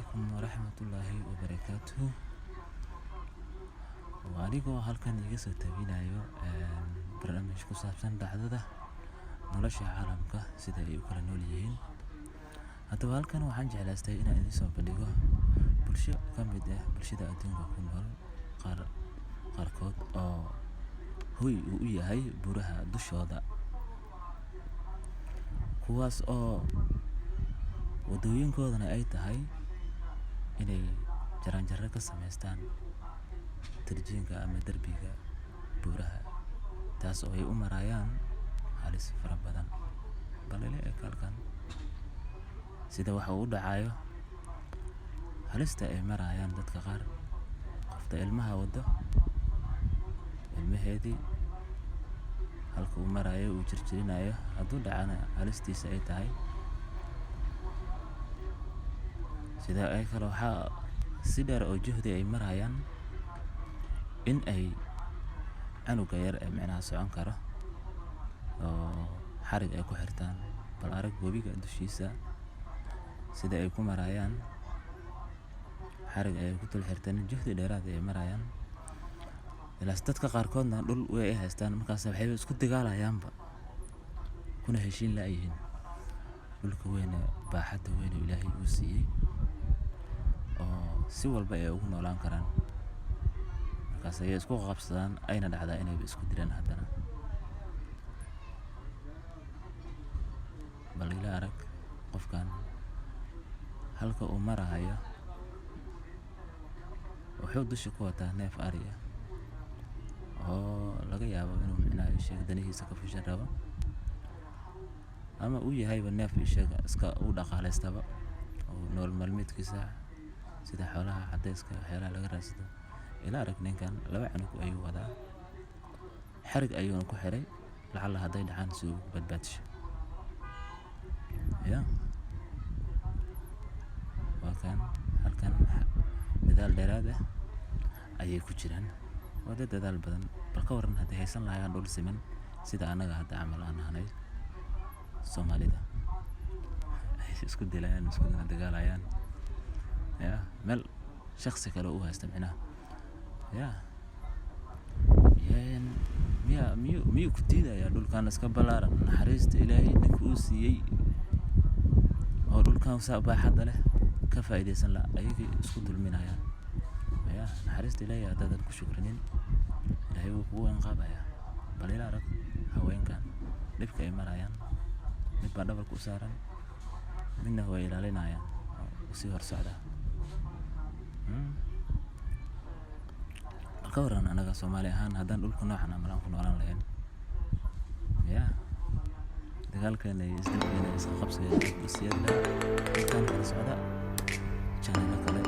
عليكم ورحمة الله وبركاته. وأنيقو halkan iga soo taabinayo barnaamij ku saabsan dhacdada nolosha caalamka sida ay u kala nool yihiin. Haddaba halkan waxaan jeclaystay inaan idin soo bandhigo bulsho ka mid ah bulshada adduunka ku nool qaarkood oo hoy u yahay buraha dushooda, kuwaas oo wadooyinkoodana ay tahay inay jaranjaro ka samaystaan tarjiinka ama darbiga buraha, taas oo ay u marayaan halis fara badan. balele kalkan sida waxa uu dhacayo halista ay marayaan dadka qaar, qofta ilmaha wado ilmaheedii halka uu marayo uu jirjirinayo hadduu dhacana halistiisa ay tahay. sida ay kale waxaa si dheer oo juhdi ay marayaan in ay canuga yar ee micnaha socon karo oo xarig ay ku xirtaan. bal arag webiga dushiisa sida ay ku marayaan, xarig ay ku tul xirtaan, juhdi dheeraad ay marayaan. ilaas dadka qaarkoodna dhul way haystaan, markaas waxay isku dagaalayaanba kuna heshiin laayihiin dhulka weyn baaxadda weyn Ilaahay uu siiyay oo si walba ay ugu noolaan karaan. markaas ay isku qabsadaan ayna dhacdaa inay isku dilaan haddana. bal ila arag qofkan halka uu marayo wuxuu dusha ku wataa neef ari ah oo laga yaabo inuu micnaha danihiisa ka fushan rabo, ama uu yahayba neef iska u dhaqaalaystaba oo nolol maalmeedkiisa sida xoolaha cadayska waxyaalaha laga raadsado. ila arag ninkan laba canug ayuu wadaa, xarig ayuuna ku xiray lacala hadday dhacaan si uu badbaadsho. waa kan halkan dadaal dheeraad ah ayay ku jiraan, waa dad dadaal badan. bal ka waran hadday haysan lahaayeen dhul siman sida anaga hadda camal aan nahay Soomaalida, ay isku dilayaan isku dagaalayaan meel shakhsi kale u haysta micnaha miyuu ku diidayaa dhulkan iska ballaaran naxariista Ilaahay ninka uu siiyey oo dhulkan baaxadda leh ka faa'iidaysan la ayagii isku dulminayaan. naxariista Ilaahay haddaadan ku shukrinin Ilaahay wuu kugu inqaabayaa. bal ila arag haweenkan dhibka ay marayaan, mid baa dhabarka u saaran, midna way ilaalinayaan oo sii hor socda. bal ka waran anaga Soomaali ahaan haddaan dhulka noocan ama aan ku noolaan lahayn, dagaalkeena iyo isdilkeena iska qabsigeena bulshada halkan kala socda channel kale